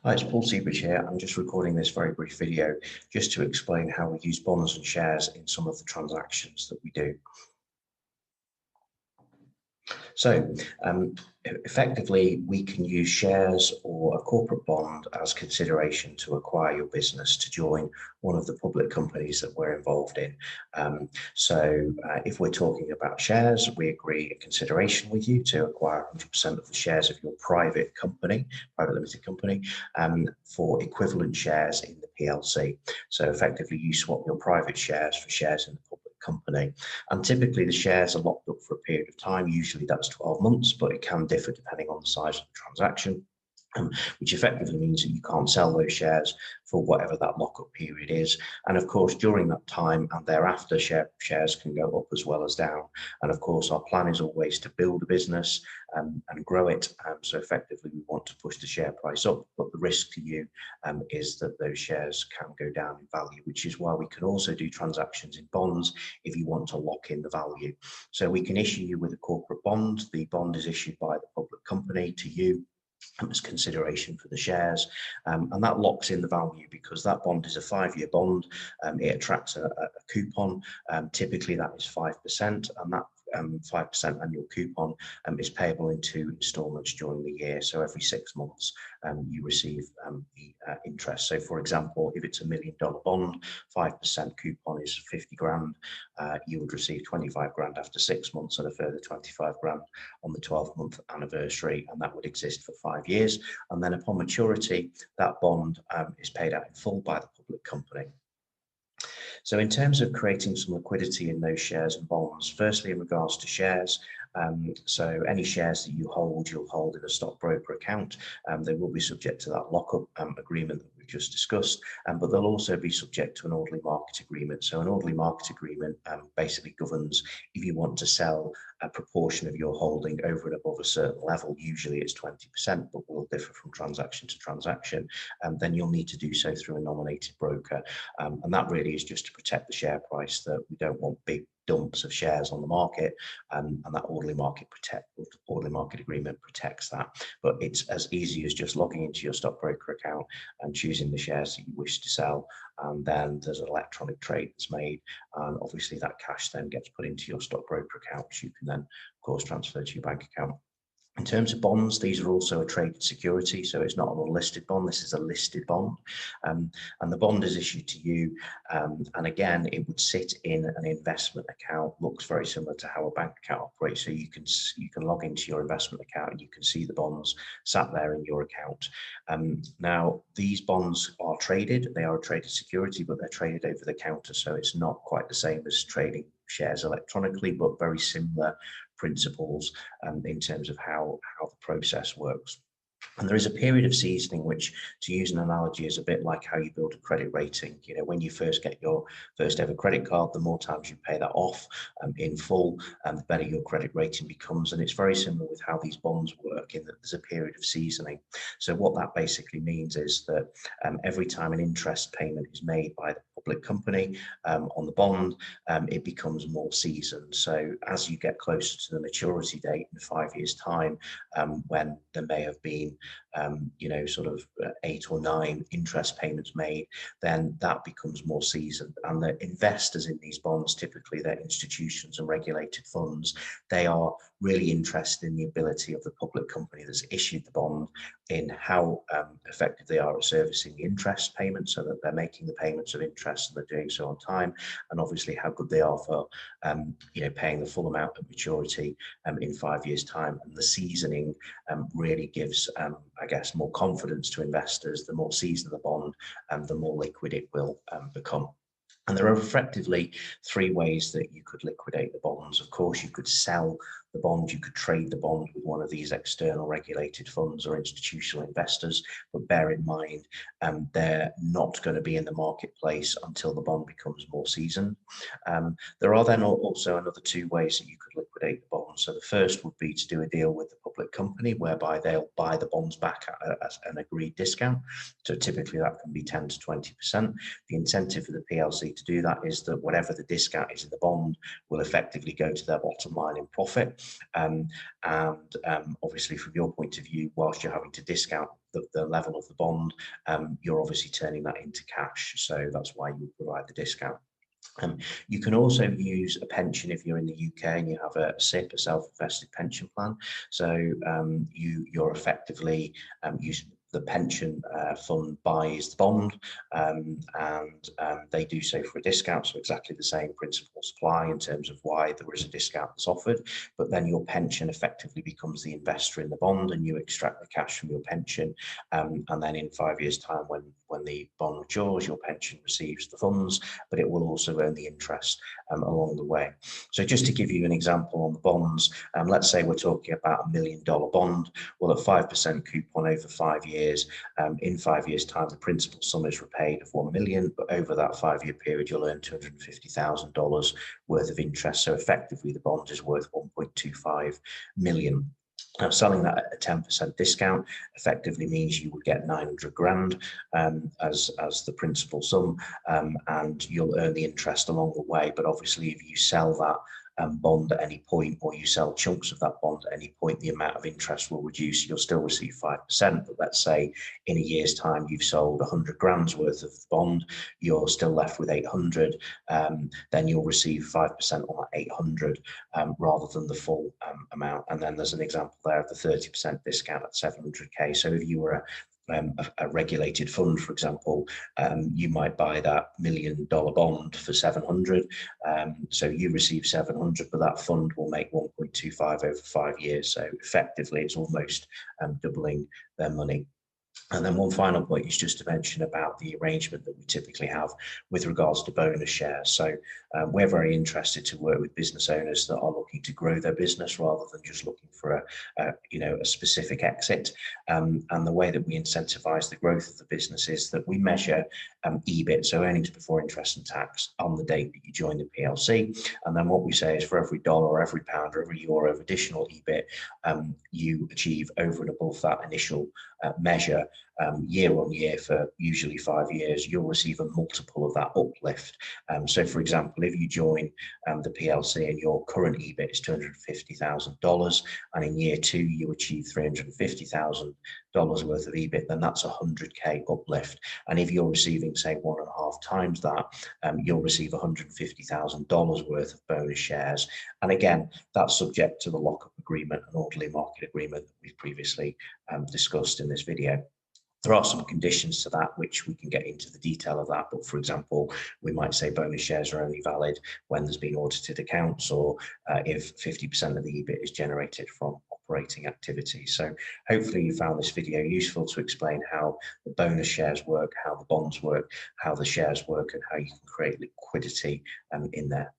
Hi, it's Paul Seabridge here. I'm just recording this very brief video just to explain how we use bonds and shares in some of the transactions that we do. So effectively, we can use shares or a corporate bond as consideration to acquire your business to join one of the public companies that we're involved in. If we're talking about shares, we agree a consideration with you to acquire 100% of the shares of your private limited company, for equivalent shares in the PLC. So effectively, you swap your private shares for shares in the public company, and typically the shares are locked up for a period of time. Usually that's 12 months, but it can differ depending on the size of the transaction, which effectively means that you can't sell those shares for whatever that lockup period is. And of course, during that time and thereafter, shares can go up as well as down. And of course, our plan is always to build a business and grow it. So effectively, we want to push the share price up, but the risk to you is that those shares can go down in value, which is why we can also do transactions in bonds if you want to lock in the value. So we can issue you with a corporate bond. The bond is issued by the public company to you as consideration for the shares, and that locks in the value because that bond is a 5-year bond. It attracts a coupon. Typically that is 5%, and that 5% annual coupon is payable in 2 installments during the year. So every 6 months you receive the interest. So for example, if it's $1 million bond, 5% coupon is 50 grand. You would receive 25 grand after 6 months and a further 25 grand on the 12-month anniversary, and that would exist for 5 years. And then upon maturity, that bond is paid out in full by the public company. So in terms of creating some liquidity in those shares and bonds, firstly, in regards to shares, so any shares that you hold, you'll hold in a stockbroker account. They will be subject to that lockup agreement that we've just discussed, but they'll also be subject to an orderly market agreement. So an orderly market agreement basically governs if you want to sell a proportion of your holding over and above a certain level. Usually it's 20%, but will differ from transaction to transaction. Then you'll need to do so through a nominated broker, and that really is just to protect the share price, that we don't want big dumps of shares on the market, and that orderly market agreement protects that. But it's as easy as just logging into your stockbroker account and choosing the shares that you wish to sell, and then there's an electronic trade that's made, and obviously that cash then gets put into your stockbroker account, which you can then of course transfer to your bank account. In terms of bonds, these are also a traded security, so it's not an unlisted bond, this is a listed bond, and the bond is issued to you, and again it would sit in an investment account. Looks very similar to how a bank account operates, so you can log into your investment account and you can see the bonds sat there in your account. Now these bonds are traded, they are a traded security, but they're traded over the counter, so it's not quite the same as trading shares electronically, but very similar principles in terms of how the process works. And there is a period of seasoning, which, to use an analogy, is a bit like how you build a credit rating. You know, when you first get your first ever credit card, the more times you pay that off in full, the better your credit rating becomes. And it's very similar with how these bonds work, in that there's a period of seasoning. So what that basically means is that every time an interest payment is made by the public company on the bond, it becomes more seasoned. So as you get closer to the maturity date in 5 years' time, when there may have been sort of 8 or 9 interest payments made, then that becomes more seasoned. And the investors in these bonds, typically they're institutions and regulated funds, they are really interested in the ability of the public company that's issued the bond in how effective they are at servicing the interest payments, so that they're making the payments of interest and they're doing so on time, and obviously how good they are for paying the full amount at maturity in 5 years' time. And the seasoning really gives I guess more confidence to investors. The more seasoned the bond, the more liquid it will become. And there are effectively 3 ways that you could liquidate the bonds. Of course, you could sell the bond, you could trade the bond with one of these external regulated funds or institutional investors, but bear in mind they're not going to be in the marketplace until the bond becomes more seasoned. There are then also another 2 ways that you could liquidate the bond. So the first would be to do a deal with the public company, whereby they'll buy the bonds back at an agreed discount. So typically that can be 10 to 20%. The incentive for the PLC to do that is that whatever the discount is in the bond will effectively go to their bottom line in profit. Obviously from your point of view, whilst you're having to discount the level of the bond, you're obviously turning that into cash. So that's why you provide the discount. You can also use a pension if you're in the UK and you have a SIP, a self-invested pension plan. So you're effectively the pension fund buys the bond, and they do so for a discount. So exactly the same principles apply in terms of why there is a discount that's offered, but then your pension effectively becomes the investor in the bond, and you extract the cash from your pension. And then in 5 years' time, when the bond matures, your pension receives the funds, but it will also earn the interest along the way. So just to give you an example on the bonds, let's say we're talking about $1 million bond. Well, at 5% coupon over 5 years, in 5 years' time, the principal sum is repaid of $1 million, but over that 5-year period, you'll earn $250,000 worth of interest. So effectively, the bond is worth 1.25 million. Now, selling that at a 10% discount effectively means you would get 900 grand as the principal sum, and you'll earn the interest along the way. But obviously, if you sell that bond at any point, or you sell chunks of that bond at any point, the amount of interest will reduce. You'll still receive 5%, but let's say in a year's time you've sold 100 grand's worth of bond, you're still left with 800, then you'll receive 5% on that 800 rather than the full amount. And then there's an example there of the 30% discount at 700k. So if you were a regulated fund, for example, you might buy that $1 million bond for 700. So you receive 700, but that fund will make 1.25 over 5 years. So effectively, it's almost doubling their money. And then one final point is just to mention about the arrangement that we typically have with regards to bonus shares. So we're very interested to work with business owners that are looking to grow their business rather than just looking for a specific exit. And the way that we incentivize the growth of the business is that we measure EBIT, so earnings before interest and tax, on the date that you join the PLC. And then what we say is for every dollar or every pound or every euro of additional EBIT you achieve over and above that initial measure, year on year for usually 5 years, you'll receive a multiple of that uplift. So for example, if you join the PLC and your current EBIT is $250,000, and in year 2 you achieve $350,000 worth of EBIT, then that's 100k uplift. And if you're receiving, say, 1.5 times that, you'll receive $150,000 worth of bonus shares. And again, that's subject to the lockup agreement and orderly market agreement that we've previously discussed in this video. There are some conditions to that, which we can get into the detail of that. But for example, we might say bonus shares are only valid when there's been audited accounts, or if 50% of the EBIT is generated from operating activities. So hopefully you found this video useful to explain how the bonus shares work, how the bonds work, how the shares work, and how you can create liquidity in there.